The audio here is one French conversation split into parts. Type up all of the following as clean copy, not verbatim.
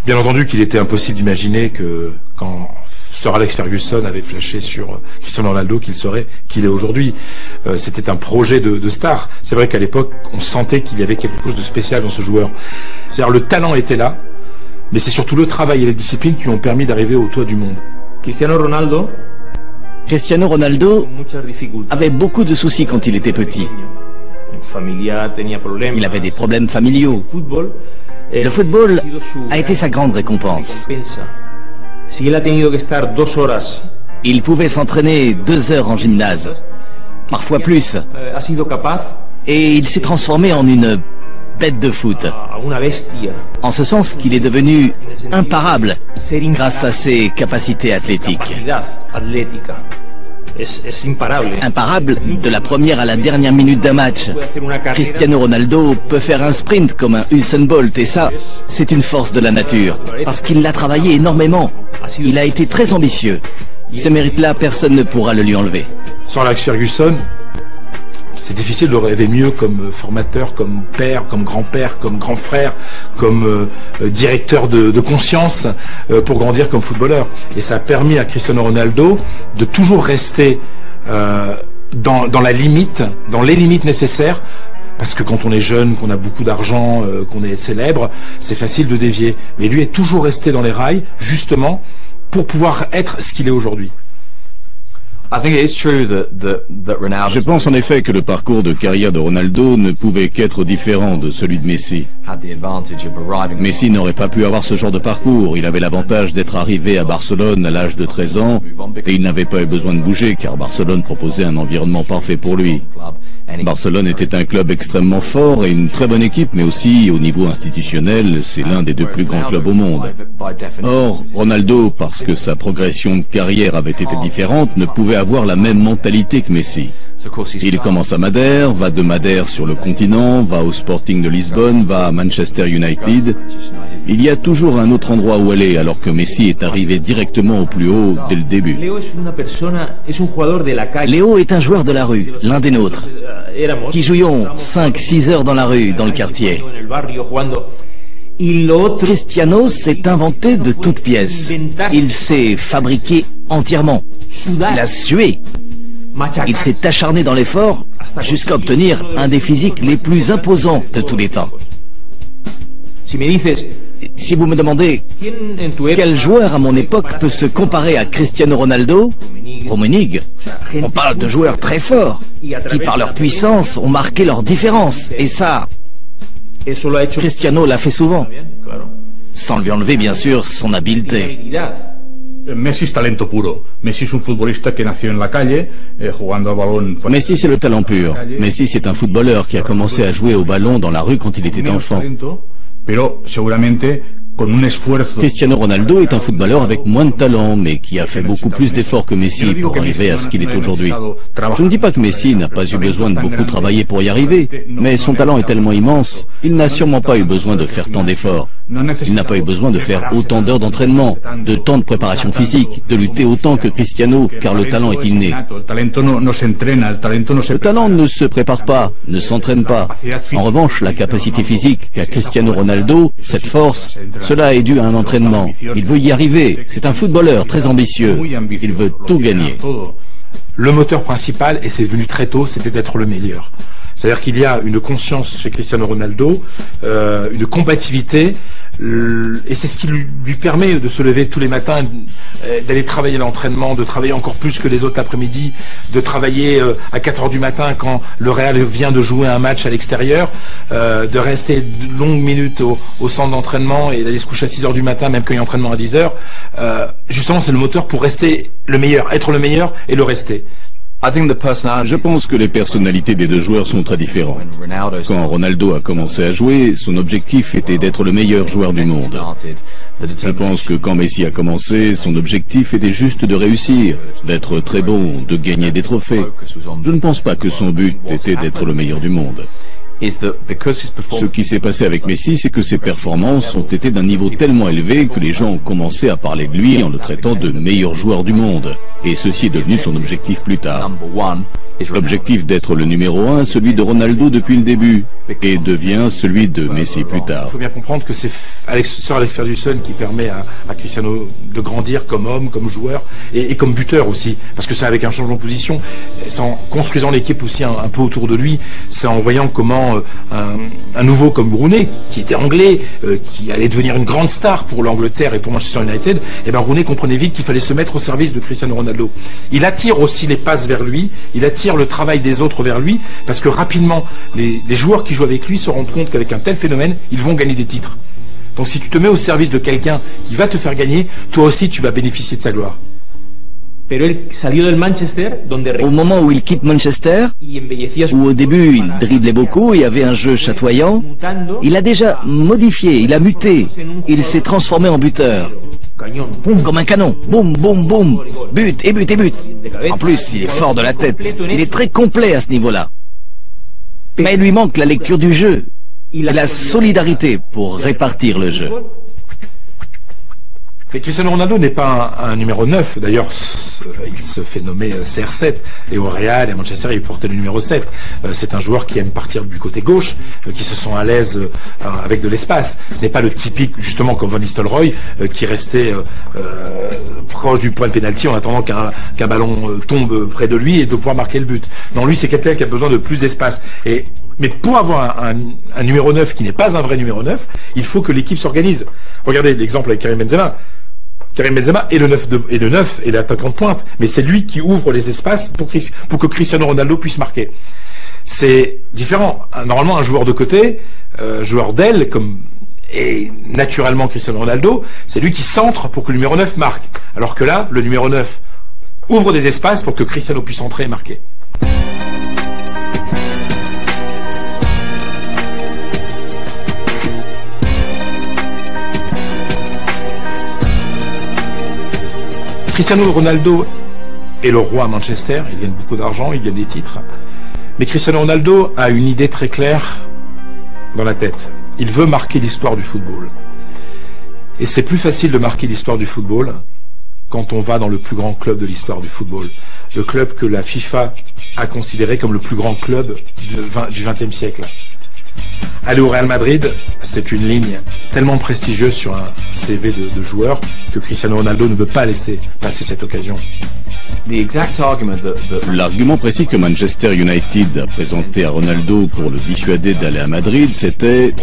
Bien entendu qu'il était impossible d'imaginer que quand Sir Alex Ferguson avait flashé sur Cristiano Ronaldo qu'il serait qui il est aujourd'hui. C'était un projet de star. C'est vrai qu'à l'époque, on sentait qu'il y avait quelque chose de spécial dans ce joueur. C'est-à-dire le talent était là, mais c'est surtout le travail et les disciplines qui ont permis d'arriver au toit du monde. Cristiano Ronaldo avait beaucoup de soucis quand il était petit. Il avait des problèmes familiaux. Le football a été sa grande récompense. Il pouvait s'entraîner 2 heures en gymnase, parfois plus. Et il s'est transformé en une bête de foot. En ce sens qu'il est devenu imparable grâce à ses capacités athlétiques. Imparable de la première à la dernière minute d'un match. Cristiano Ronaldo peut faire un sprint comme un Usain Bolt et ça, c'est une force de la nature. Parce qu'il l'a travaillé énormément. Il a été très ambitieux. Ce mérite-là, personne ne pourra le lui enlever. Sur Alex Ferguson, c'est difficile de rêver mieux comme formateur, comme père, comme grand-père, comme grand frère, comme directeur de conscience pour grandir comme footballeur. Et ça a permis à Cristiano Ronaldo de toujours rester dans la limite, dans les limites nécessaires. Parce que quand on est jeune, qu'on a beaucoup d'argent, qu'on est célèbre, c'est facile de dévier. Mais lui est toujours resté dans les rails, justement, pour pouvoir être ce qu'il est aujourd'hui. Je pense en effet que le parcours de carrière de Ronaldo ne pouvait qu'être différent de celui de Messi. Messi n'aurait pas pu avoir ce genre de parcours. Il avait l'avantage d'être arrivé à Barcelone à l'âge de 13 ans et il n'avait pas eu besoin de bouger car Barcelone proposait un environnement parfait pour lui. Barcelone était un club extrêmement fort et une très bonne équipe, mais aussi au niveau institutionnel, c'est l'un des 2 plus grands clubs au monde. Or, Ronaldo, parce que sa progression de carrière avait été différente, ne pouvait avoir la même mentalité que Messi. Il commence à Madère, va de Madère sur le continent, va au Sporting de Lisbonne, va à Manchester United. Il y a toujours un autre endroit où aller, alors que Messi est arrivé directement au plus haut dès le début. Léo est un joueur de la rue, l'un des nôtres, qui jouions 5-6 heures dans la rue, dans le quartier. Cristiano s'est inventé de toutes pièces. Il s'est fabriqué entièrement. Il a sué. Il s'est acharné dans l'effort jusqu'à obtenir un des physiques les plus imposants de tous les temps. Si vous me demandez quel joueur à mon époque peut se comparer à Cristiano Ronaldo, Rummenigge, on parle de joueurs très forts qui par leur puissance ont marqué leur différence. Et ça, Cristiano l'a fait souvent, sans lui enlever bien sûr son habileté. Messi es talento puro. Messi es un futbolista que nació en la calle, jugando al balón. Messi c'est le talent pur. Messi c'est un footballeur qui a commencé à jouer au ballon dans la rue quand il était enfant. Pero seguramente con un esfuerzo. Cristiano Ronaldo est un footballeur avec moins de talent, mais qui a fait beaucoup plus d'efforts que Messi pour arriver à ce qu'il est aujourd'hui. Je ne dis pas que Messi n'a pas eu besoin de beaucoup travailler pour y arriver, mais son talent est tellement immense, il n'a sûrement pas eu besoin de faire tant d'efforts. Il n'a pas eu besoin de faire autant d'heures d'entraînement, de temps de préparation physique, de lutter autant que Cristiano, car le talent est inné. Le talent ne se prépare pas, ne s'entraîne pas. En revanche, la capacité physique qu'a Cristiano Ronaldo, cette force, cela est dû à un entraînement. Il veut y arriver. C'est un footballeur très ambitieux. Il veut tout gagner. Le moteur principal, et c'est venu très tôt, c'était d'être le meilleur. C'est-à-dire qu'il y a une conscience chez Cristiano Ronaldo, une combativité, et c'est ce qui lui permet de se lever tous les matins, d'aller travailler à l'entraînement, de travailler encore plus que les autres l'après-midi, de travailler à 4 heures du matin quand le Real vient de jouer un match à l'extérieur, de rester de longues minutes au centre d'entraînement et d'aller se coucher à 6 heures du matin, même quand il y a entraînement à 10 heures. Justement, c'est le moteur pour rester le meilleur, être le meilleur et le rester. Je pense que les personnalités des 2 joueurs sont très différentes. Quand Ronaldo a commencé à jouer, son objectif était d'être le meilleur joueur du monde. Je pense que quand Messi a commencé, son objectif était juste de réussir, d'être très bon, de gagner des trophées. Je ne pense pas que son but était d'être le meilleur du monde. Ce qui s'est passé avec Messi, c'est que ses performances ont été d'un niveau tellement élevé que les gens ont commencé à parler de lui en le traitant de meilleur joueur du monde. Et ceci est devenu son objectif plus tard. L'objectif d'être le numéro 1, celui de Ronaldo depuis le début, et devient celui de Messi plus tard. Il faut bien comprendre que c'est Sir Alex Ferguson qui permet à Cristiano de grandir comme homme, comme joueur, et comme buteur aussi. Parce que c'est avec un changement de position, c'est en construisant l'équipe aussi un peu autour de lui, c'est en voyant comment un nouveau comme Rooney, qui était anglais, qui allait devenir une grande star pour l'Angleterre et pour Manchester United, et ben Rooney comprenait vite qu'il fallait se mettre au service de Cristiano Ronaldo. Il attire aussi les passes vers lui, il attire le travail des autres vers lui, parce que rapidement, les joueurs qui jouent avec lui se rendent compte qu'avec un tel phénomène, ils vont gagner des titres. Donc si tu te mets au service de quelqu'un qui va te faire gagner, toi aussi tu vas bénéficier de sa gloire. Au moment où il quitte Manchester, où au début il driblait beaucoup et avait un jeu chatoyant, il a déjà modifié, il a muté, il s'est transformé en buteur. Comme un canon, boum, boum, boum, but et but et but. En plus, il est fort de la tête, il est très complet à ce niveau-là. Mais il lui manque la lecture du jeu et la solidarité pour répartir le jeu. Mais Cristiano Ronaldo n'est pas un numéro 9, d'ailleurs il se fait nommer CR7, et au Real et à Manchester il portait le numéro 7. C'est un joueur qui aime partir du côté gauche, qui se sent à l'aise avec de l'espace. Ce n'est pas le typique, justement comme Van Nistelrooy, qui restait proche du point de pénalty en attendant qu'un ballon tombe près de lui et de pouvoir marquer le but. Non, lui c'est quelqu'un qui a besoin de plus d'espace. Mais pour avoir un numéro 9 qui n'est pas un vrai numéro 9, il faut que l'équipe s'organise. Regardez l'exemple avec Karim Benzema. Karim Benzema est le 9 et l'attaquant de pointe, mais c'est lui qui ouvre les espaces pour que Cristiano Ronaldo puisse marquer. C'est différent. Normalement, un joueur de côté, joueur d'aile, comme est naturellement Cristiano Ronaldo, c'est lui qui centre pour que le numéro 9 marque. Alors que là, le numéro 9 ouvre des espaces pour que Cristiano puisse entrer et marquer. Cristiano Ronaldo est le roi à Manchester, il gagne beaucoup d'argent, il gagne des titres. Mais Cristiano Ronaldo a une idée très claire dans la tête. Il veut marquer l'histoire du football. Et c'est plus facile de marquer l'histoire du football quand on va dans le plus grand club de l'histoire du football. Le club que la FIFA a considéré comme le plus grand club du XXe siècle. Aller au Real Madrid, c'est une ligne tellement prestigieuse sur un CV de joueur que Cristiano Ronaldo ne veut pas laisser passer cette occasion. L'argument précis que Manchester United a présenté à Ronaldo pour le dissuader d'aller à Madrid, c'était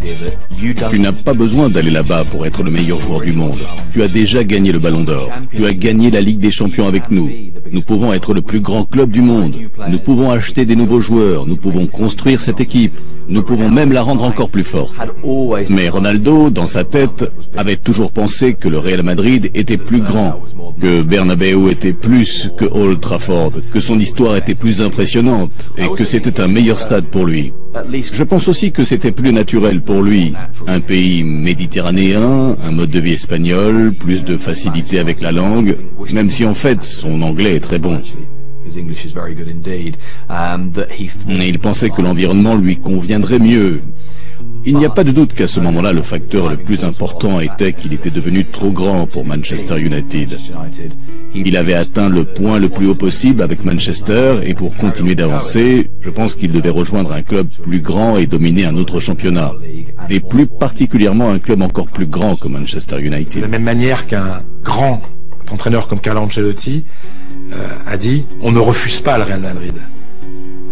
« Tu n'as pas besoin d'aller là-bas pour être le meilleur joueur du monde. Tu as déjà gagné le Ballon d'Or. Tu as gagné la Ligue des Champions avec nous. Nous pouvons être le plus grand club du monde. Nous pouvons acheter des nouveaux joueurs. Nous pouvons construire cette équipe. Nous pouvons même la rendre encore plus forte. » Mais Ronaldo, dans sa tête, avait toujours pensé que le Real Madrid était plus grand, que Bernabéu était plus que Old Trafford, que son histoire était plus impressionnante et que c'était un meilleur stade pour lui. Je pense aussi que c'était plus naturel pour lui. Un pays méditerranéen, un mode de vie espagnol, plus de facilité avec la langue, même si en fait son anglais est très bon. Et il pensait que l'environnement lui conviendrait mieux. Il n'y a pas de doute qu'à ce moment-là, le facteur le plus important était qu'il était devenu trop grand pour Manchester United. Il avait atteint le point le plus haut possible avec Manchester et pour continuer d'avancer, je pense qu'il devait rejoindre un club plus grand et dominer un autre championnat. Et plus particulièrement un club encore plus grand que Manchester United. De la même manière qu'un grand entraîneur comme Carlo Ancelotti a dit « On ne refuse pas le Real Madrid ».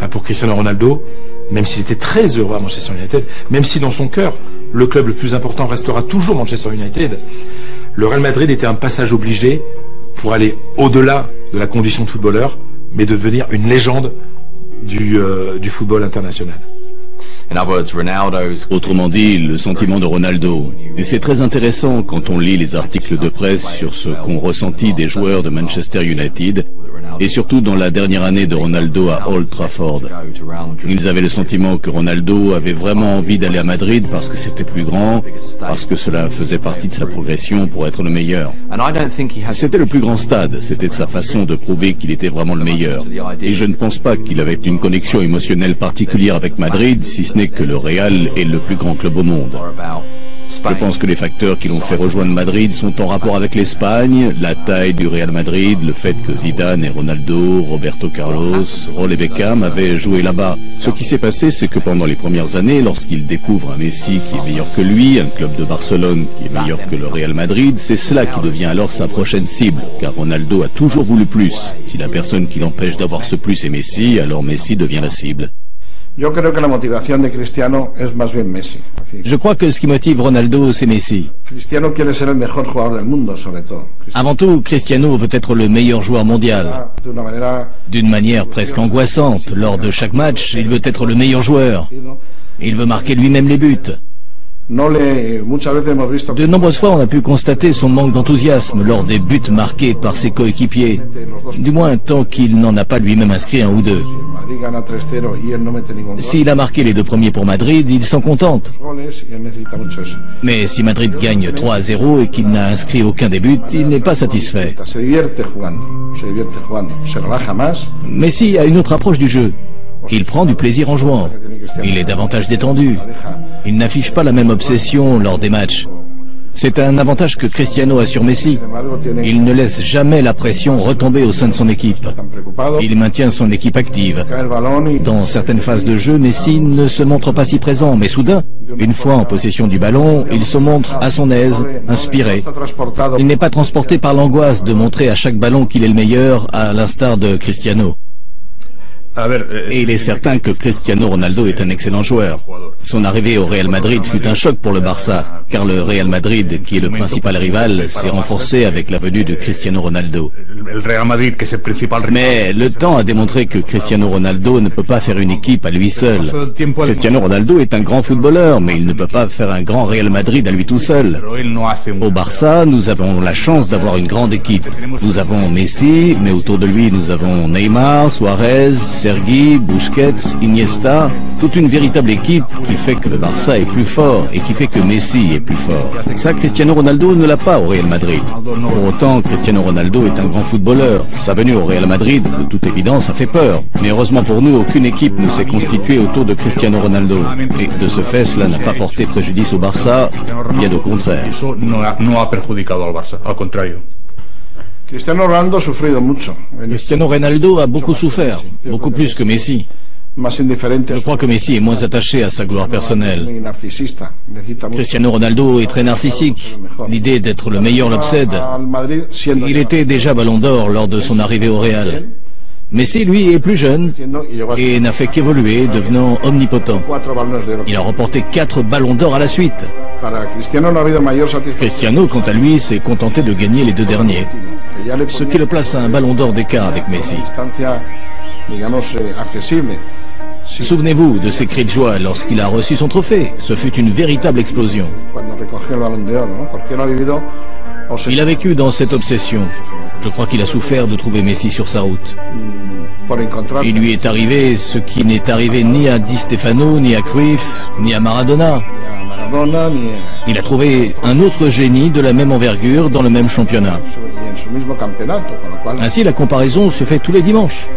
Pour Cristiano Ronaldo, même s'il était très heureux à Manchester United, même si dans son cœur, le club le plus important restera toujours Manchester United, le Real Madrid était un passage obligé pour aller au-delà de la condition de footballeur, mais de devenir une légende du football international. Autrement dit, le sentiment de Ronaldo. Et c'est très intéressant quand on lit les articles de presse sur ce qu'ont ressenti des joueurs de Manchester United Et surtout dans la dernière année de Ronaldo à Old Trafford. Ils avaient le sentiment que Ronaldo avait vraiment envie d'aller à Madrid parce que c'était plus grand, parce que cela faisait partie de sa progression pour être le meilleur. C'était le plus grand stade, c'était sa façon de prouver qu'il était vraiment le meilleur. Et je ne pense pas qu'il avait une connexion émotionnelle particulière avec Madrid, si ce n'est que le Real est le plus grand club au monde. Je pense que les facteurs qui l'ont fait rejoindre Madrid sont en rapport avec l'Espagne, la taille du Real Madrid, le fait que Zidane et Ronaldo, Roberto Carlos, Roll et Beckham avaient joué là-bas. Ce qui s'est passé, c'est que pendant les premières années, lorsqu'il découvre un Messi qui est meilleur que lui, un club de Barcelone qui est meilleur que le Real Madrid, c'est cela qui devient alors sa prochaine cible, car Ronaldo a toujours voulu plus. Si la personne qui l'empêche d'avoir ce plus est Messi, alors Messi devient la cible. Je crois que ce qui motive Ronaldo, c'est Messi. Avant tout, Cristiano veut être le meilleur joueur mondial. D'une manière presque angoissante, lors de chaque match, il veut être le meilleur joueur. Il veut marquer lui-même les buts. De nombreuses fois, on a pu constater son manque d'enthousiasme lors des buts marqués par ses coéquipiers. Du moins, tant qu'il n'en a pas lui-même inscrit un ou deux. S'il a marqué les deux premiers pour Madrid, il s'en contente. Mais si Madrid gagne 3-0 et qu'il n'a inscrit aucun des buts, il n'est pas satisfait. Messi a une autre approche du jeu. Il prend du plaisir en jouant. Il est davantage détendu. Il n'affiche pas la même obsession lors des matchs. C'est un avantage que Cristiano a sur Messi. Il ne laisse jamais la pression retomber au sein de son équipe. Il maintient son équipe active. Dans certaines phases de jeu, Messi ne se montre pas si présent, mais soudain, une fois en possession du ballon, il se montre à son aise, inspiré. Il n'est pas transporté par l'angoisse de montrer à chaque ballon qu'il est le meilleur, à l'instar de Cristiano. Et il est certain que Cristiano Ronaldo est un excellent joueur. Son arrivée au Real Madrid fut un choc pour le Barça, car le Real Madrid, qui est le principal rival, s'est renforcé avec la venue de Cristiano Ronaldo. Mais le temps a démontré que Cristiano Ronaldo ne peut pas faire une équipe à lui seul. Cristiano Ronaldo est un grand footballeur, mais il ne peut pas faire un grand Real Madrid à lui tout seul. Au Barça, nous avons la chance d'avoir une grande équipe. Nous avons Messi, mais autour de lui, nous avons Neymar, Suarez, Sergi, Busquets, Iniesta, toute une véritable équipe qui fait que le Barça est plus fort et qui fait que Messi est plus fort. Ça, Cristiano Ronaldo ne l'a pas au Real Madrid. Pour autant, Cristiano Ronaldo est un grand footballeur. Sa venue au Real Madrid, de toute évidence, a fait peur. Mais heureusement pour nous, aucune équipe ne s'est constituée autour de Cristiano Ronaldo. Et de ce fait, cela n'a pas porté préjudice au Barça, bien au contraire. Cristiano Ronaldo a beaucoup souffert, beaucoup plus que Messi. Je crois que Messi est moins attaché à sa gloire personnelle. Cristiano Ronaldo est très narcissique. L'idée d'être le meilleur l'obsède. Il était déjà ballon d'or lors de son arrivée au Real. Messi, lui, est plus jeune et n'a fait qu'évoluer, devenant omnipotent. Il a remporté 4 ballons d'or à la suite. Cristiano, quant à lui, s'est contenté de gagner les 2 derniers, ce qui le place à un ballon d'or d'écart avec Messi. Souvenez-vous de ses cris de joie lorsqu'il a reçu son trophée. Ce fut une véritable explosion. Il a vécu dans cette obsession. Je crois qu'il a souffert de trouver Messi sur sa route. Il lui est arrivé ce qui n'est arrivé ni à Di Stefano, ni à Cruyff, ni à Maradona. Il a trouvé un autre génie de la même envergure dans le même championnat. Ainsi, la comparaison se fait tous les dimanches.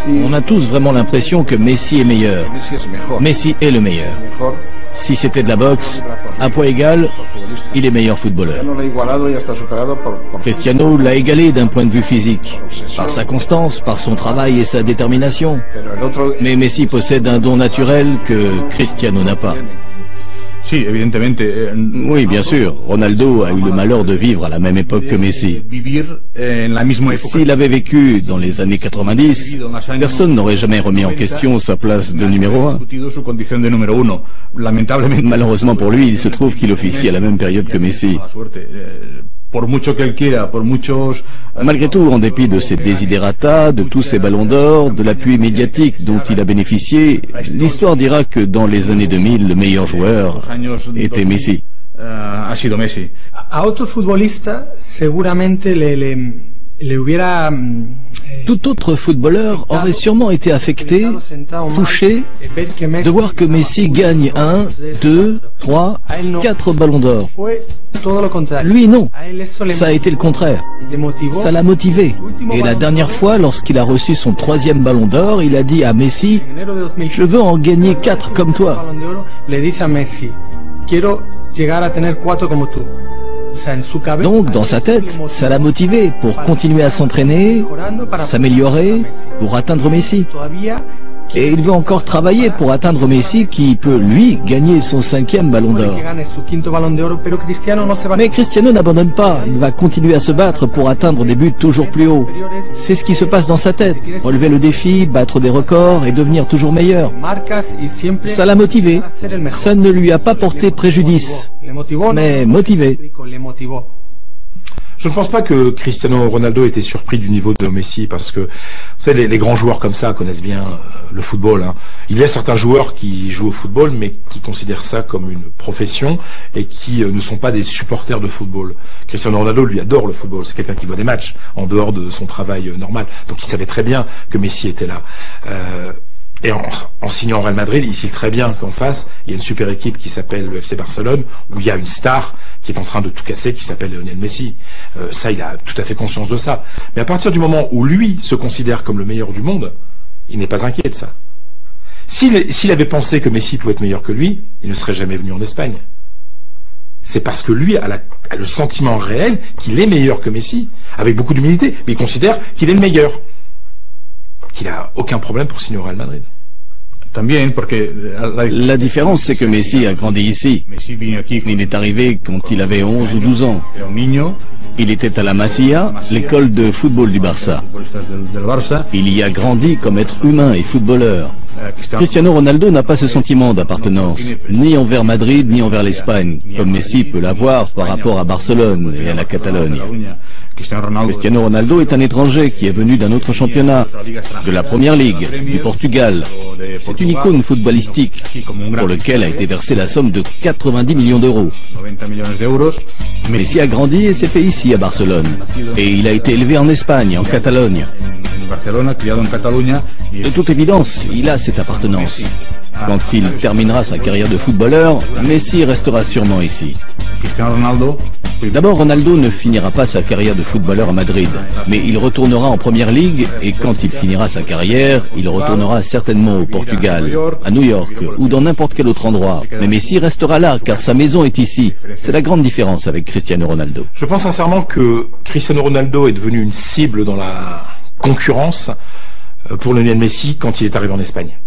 On a tous vraiment l'impression que Messi est meilleur. Messi est le meilleur. Si c'était de la boxe, à poids égal, il est meilleur footballeur. Cristiano l'a égalé d'un point de vue physique, par sa constance, par son travail et sa détermination. Mais Messi possède un don naturel que Cristiano n'a pas. Oui, bien sûr. Ronaldo a eu le malheur de vivre à la même époque que Messi. S'il avait vécu dans les années 90, personne n'aurait jamais remis en question sa place de numéro 1. Malheureusement pour lui, il se trouve qu'il officie à la même période que Messi. Malgré tout, en dépit de ses desiderata, de tous ses ballons d'or, de l'appui médiatique dont il a bénéficié, l'histoire dira que dans les années 2000, le meilleur joueur était Messi. A otro futbolista seguramente Tout autre footballeur aurait sûrement été affecté, touché, de voir que Messi gagne 1, 2, 3, 4 ballons d'or. Lui, non. Ça a été le contraire. Ça l'a motivé. Et la dernière fois, lorsqu'il a reçu son 3e ballon d'or, il a dit à Messi, « Je veux en gagner 4 comme toi. » Donc, dans sa tête, ça l'a motivé pour continuer à s'entraîner, s'améliorer, pour atteindre Messi. Et il veut encore travailler pour atteindre Messi qui peut, lui, gagner son 5e ballon d'or. Mais Cristiano n'abandonne pas, il va continuer à se battre pour atteindre des buts toujours plus hauts. C'est ce qui se passe dans sa tête, relever le défi, battre des records et devenir toujours meilleur. Ça l'a motivé, ça ne lui a pas porté préjudice, mais motivé. Je ne pense pas que Cristiano Ronaldo était surpris du niveau de Messi parce que, vous savez, les grands joueurs comme ça connaissent bien le football. Hein. Il y a certains joueurs qui jouent au football mais qui considèrent ça comme une profession et qui ne sont pas des supporters de football. Cristiano Ronaldo, lui, adore le football. C'est quelqu'un qui voit des matchs en dehors de son travail normal. Donc il savait très bien que Messi était là. Et en signant au Real Madrid, il sait très bien qu'en face, il y a une super équipe qui s'appelle le FC Barcelone, où il y a une star qui est en train de tout casser, qui s'appelle Lionel Messi. Ça, il a tout à fait conscience de ça. Mais à partir du moment où lui se considère comme le meilleur du monde, il n'est pas inquiet de ça. S'il avait pensé que Messi pouvait être meilleur que lui, il ne serait jamais venu en Espagne. C'est parce que lui a le sentiment réel qu'il est meilleur que Messi, avec beaucoup d'humilité, mais il considère qu'il est le meilleur. Qu'il n'a aucun problème pour signer au Real Madrid. La différence, c'est que Messi a grandi ici. Il est arrivé quand il avait 11 ou 12 ans. Il était à la Masia, l'école de football du Barça. Il y a grandi comme être humain et footballeur. Cristiano Ronaldo n'a pas ce sentiment d'appartenance, ni envers Madrid, ni envers l'Espagne, comme Messi peut l'avoir par rapport à Barcelone et à la Catalogne. Cristiano Ronaldo est un étranger qui est venu d'un autre championnat, de la Première Ligue, du Portugal. C'est une icône footballistique pour lequel a été versée la somme de 90 millions d'euros. Messi a grandi et s'est fait ici à Barcelone. Et il a été élevé en Espagne, en Catalogne. De toute évidence, il a cette appartenance. Quand il terminera sa carrière de footballeur, Messi restera sûrement ici. D'abord, Ronaldo ne finira pas sa carrière de footballeur à Madrid, mais il retournera en Première Ligue et quand il finira sa carrière, il retournera certainement au Portugal, à New York ou dans n'importe quel autre endroit. Mais Messi restera là car sa maison est ici. C'est la grande différence avec Cristiano Ronaldo. Je pense sincèrement que Cristiano Ronaldo est devenu une cible dans la concurrence pour Lionel Messi quand il est arrivé en Espagne.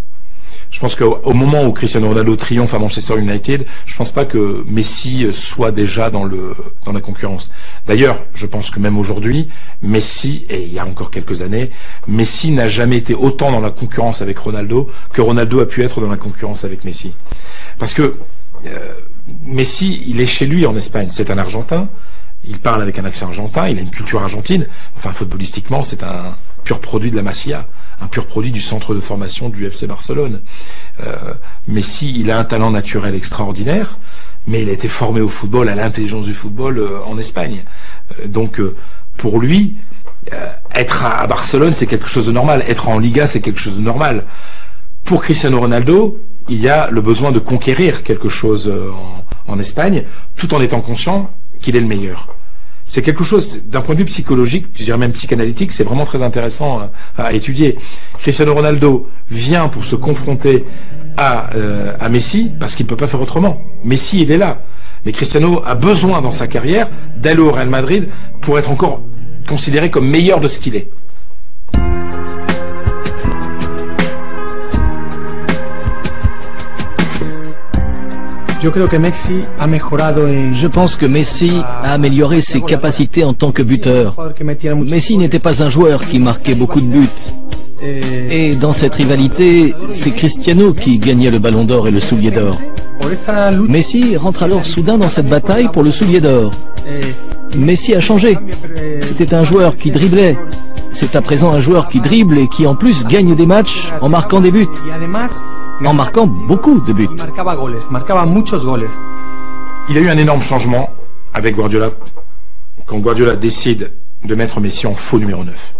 Je pense qu'au moment où Cristiano Ronaldo triomphe à Manchester United, je pense pas que Messi soit déjà dans la concurrence. D'ailleurs, je pense que même aujourd'hui, Messi, et il y a encore quelques années, Messi n'a jamais été autant dans la concurrence avec Ronaldo que Ronaldo a pu être dans la concurrence avec Messi. Parce que Messi, il est chez lui en Espagne, c'est un Argentin, il parle avec un accent argentin, il a une culture argentine, enfin footballistiquement c'est un pur produit de la Masia, un pur produit du centre de formation du FC Barcelone. Messi, il a un talent naturel extraordinaire, mais il a été formé au football, à l'intelligence du football en Espagne. Donc pour lui, être à Barcelone c'est quelque chose de normal, être en Liga c'est quelque chose de normal. Pour Cristiano Ronaldo, il y a le besoin de conquérir quelque chose en Espagne, tout en étant conscient qu'il est le meilleur. C'est quelque chose, d'un point de vue psychologique, je dirais même psychanalytique, c'est vraiment très intéressant à étudier. Cristiano Ronaldo vient pour se confronter à Messi, parce qu'il ne peut pas faire autrement. Messi, il est là. Mais Cristiano a besoin dans sa carrière d'aller au Real Madrid pour être encore considéré comme meilleur de ce qu'il est. Je pense que Messi a amélioré ses capacités en tant que buteur. Messi n'était pas un joueur qui marquait beaucoup de buts. Et dans cette rivalité, c'est Cristiano qui gagnait le ballon d'or et le soulier d'or. Messi rentre alors soudain dans cette bataille pour le soulier d'or. Messi a changé. C'était un joueur qui driblait. C'est à présent un joueur qui dribble et qui en plus gagne des matchs en marquant des buts. En marquant beaucoup de buts. Il y a eu un énorme changement avec Guardiola. Quand Guardiola décide de mettre Messi en faux numéro 9.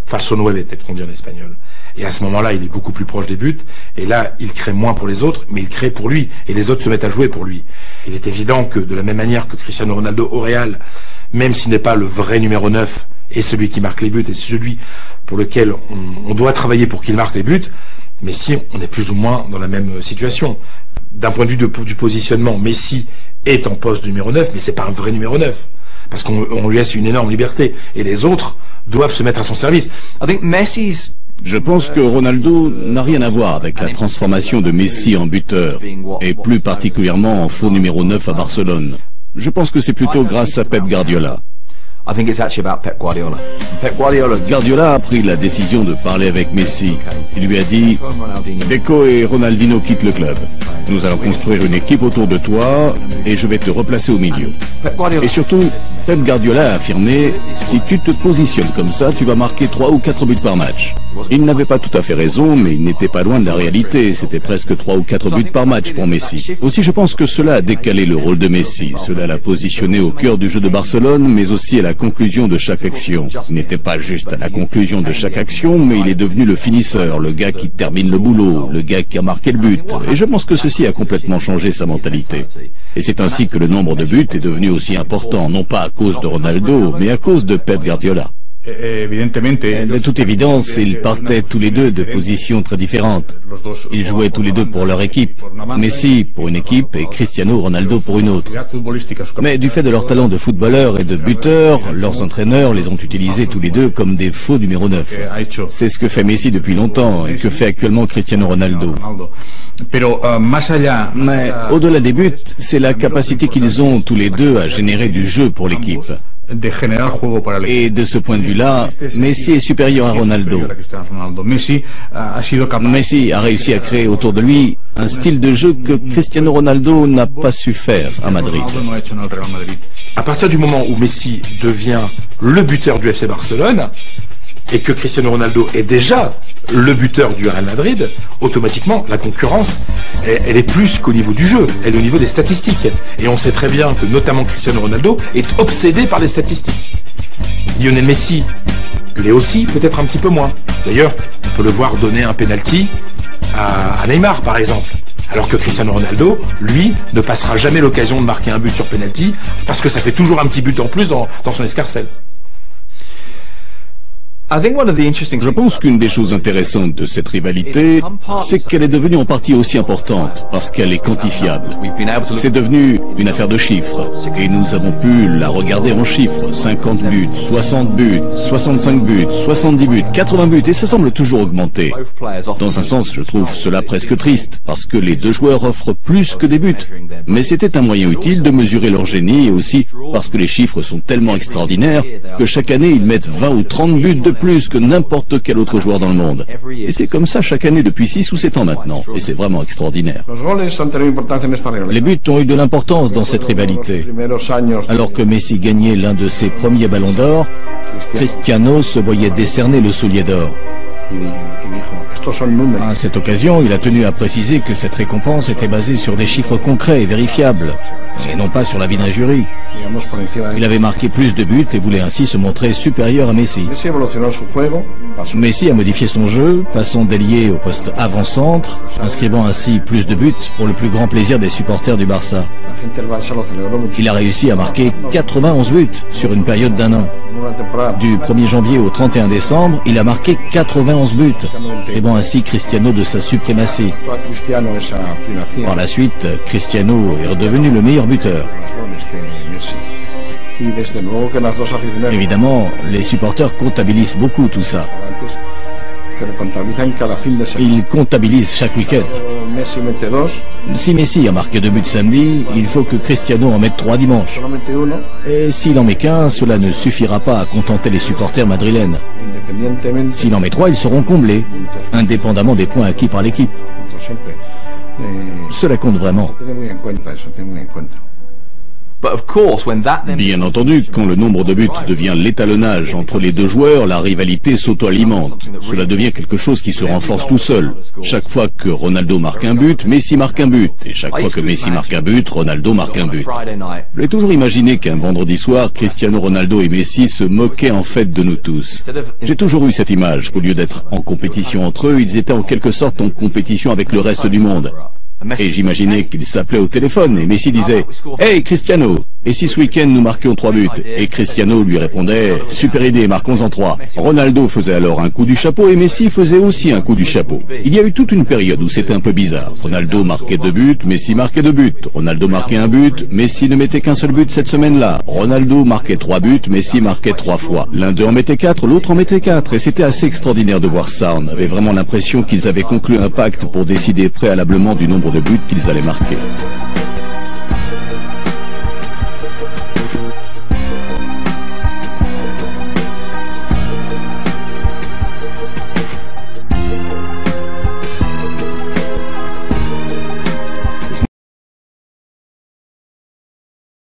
Falso 9, peut-être qu'on dit en espagnol. Et à ce moment-là, il est beaucoup plus proche des buts. Et là, il crée moins pour les autres, mais il crée pour lui. Et les autres se mettent à jouer pour lui. Il est évident que de la même manière que Cristiano Ronaldo au Real, même s'il n'est pas le vrai numéro 9, et celui qui marque les buts, et celui pour lequel on doit travailler pour qu'il marque les buts, Messi, on est plus ou moins dans la même situation. D'un point de vue du positionnement, Messi est en poste de numéro 9, mais c'est pas un vrai numéro 9. Parce qu'on lui laisse une énorme liberté. Et les autres doivent se mettre à son service. Je pense que Ronaldo n'a rien à voir avec la transformation de Messi en buteur, et plus particulièrement en faux numéro 9 à Barcelone. Je pense que c'est plutôt grâce à Pep Guardiola. Guardiola a pris la décision de parler avec Messi. Il lui a dit « Deco et Ronaldinho quittent le club. Nous allons construire une équipe autour de toi et je vais te replacer au milieu. » Et surtout, Pep Guardiola a affirmé « Si tu te positionnes comme ça, tu vas marquer 3 ou 4 buts par match. » Il n'avait pas tout à fait raison, mais il n'était pas loin de la réalité. C'était presque 3 ou 4 buts par match pour Messi. Aussi, je pense que cela a décalé le rôle de Messi. Cela l'a positionné au cœur du jeu de Barcelone, mais aussi à la conclusion de chaque action. Il n'était pas juste à la conclusion de chaque action, mais il est devenu le finisseur, le gars qui termine le boulot, le gars qui a marqué le but. Et je pense que ceci a complètement changé sa mentalité. Et c'est ainsi que le nombre de buts est devenu aussi important, non pas à cause de Ronaldo, mais à cause de Pep Guardiola. De toute évidence, ils partaient tous les deux de positions très différentes. Ils jouaient tous les deux pour leur équipe. Messi pour une équipe et Cristiano Ronaldo pour une autre. Mais du fait de leur talent de footballeur et de buteur, leurs entraîneurs les ont utilisés tous les deux comme des faux numéro 9. C'est ce que fait Messi depuis longtemps et que fait actuellement Cristiano Ronaldo. Mais au-delà des buts, c'est la capacité qu'ils ont tous les deux à générer du jeu pour l'équipe. Et de ce point de vue-là, Messi est supérieur à Ronaldo. Messi a réussi à créer autour de lui un style de jeu que Cristiano Ronaldo n'a pas su faire à Madrid. À partir du moment où Messi devient le buteur du FC Barcelone, et que Cristiano Ronaldo est déjà le buteur du Real Madrid, automatiquement, la concurrence, elle est plus qu'au niveau du jeu, elle est au niveau des statistiques. Et on sait très bien que, notamment Cristiano Ronaldo, est obsédé par les statistiques. Lionel Messi l'est aussi, peut-être un petit peu moins. D'ailleurs, on peut le voir donner un penalty à Neymar, par exemple. Alors que Cristiano Ronaldo, lui, ne passera jamais l'occasion de marquer un but sur penalty, parce que ça fait toujours un petit but en plus dans son escarcelle. Je pense qu'une des choses intéressantes de cette rivalité, c'est qu'elle est devenue en partie aussi importante, parce qu'elle est quantifiable. C'est devenu une affaire de chiffres, et nous avons pu la regarder en chiffres. 50 buts, 60 buts, 65 buts, 70 buts, 80 buts, et ça semble toujours augmenter. Dans un sens, je trouve cela presque triste, parce que les deux joueurs offrent plus que des buts. Mais c'était un moyen utile de mesurer leur génie, et aussi parce que les chiffres sont tellement extraordinaires que chaque année ils mettent 20 ou 30 buts de plus que n'importe quel autre joueur dans le monde. Et c'est comme ça chaque année depuis 6 ou 7 ans maintenant. Et c'est vraiment extraordinaire. Les buts ont eu de l'importance dans cette rivalité. Alors que Messi gagnait l'un de ses premiers ballons d'or, Cristiano se voyait décerner le soulier d'or. À cette occasion, il a tenu à préciser que cette récompense était basée sur des chiffres concrets et vérifiables, et non pas sur l'avis d'un jury. Il avait marqué plus de buts et voulait ainsi se montrer supérieur à Messi. Messi a modifié son jeu, passant d'ailier au poste avant-centre, inscrivant ainsi plus de buts pour le plus grand plaisir des supporters du Barça. Il a réussi à marquer 91 buts sur une période d'un an. Du 1er janvier au 31 décembre, il a marqué 91 buts, privant ainsi Cristiano de sa suprématie. Par la suite, Cristiano est redevenu le meilleur buteur. Évidemment, les supporters comptabilisent beaucoup tout ça. Ils comptabilisent chaque week-end. Si Messi a marqué 2 buts samedi, il faut que Cristiano en mette 3 dimanche. Et s'il en met qu'un, cela ne suffira pas à contenter les supporters madrilènes. S'il en met 3, ils seront comblés, indépendamment des points acquis par l'équipe. Cela compte vraiment. Bien entendu, quand le nombre de buts devient l'étalonnage entre les deux joueurs, la rivalité s'auto-alimente. Cela devient quelque chose qui se renforce tout seul. Chaque fois que Ronaldo marque un but, Messi marque un but. Et chaque fois que Messi marque un but, Ronaldo marque un but. J'ai toujours imaginé qu'un vendredi soir, Cristiano Ronaldo et Messi se moquaient en fait de nous tous. J'ai toujours eu cette image qu'au lieu d'être en compétition entre eux, ils étaient en quelque sorte en compétition avec le reste du monde. Et j'imaginais qu'il s'appelait au téléphone et Messi disait « Hey Cristiano, et si ce week-end nous marquions 3 buts ?» Et Cristiano lui répondait « Super idée, marquons-en 3 ». Ronaldo faisait alors un coup du chapeau et Messi faisait aussi un coup du chapeau. Il y a eu toute une période où c'était un peu bizarre. Ronaldo marquait 2 buts, Messi marquait 2 buts. Ronaldo marquait un but, Messi ne mettait qu'un seul but cette semaine-là. Ronaldo marquait 3 buts, Messi marquait 3 fois. L'un d'eux en mettait 4, l'autre en mettait 4. Et c'était assez extraordinaire de voir ça. On avait vraiment l'impression qu'ils avaient conclu un pacte pour décider préalablement du nombre de buts qu'ils allaient marquer.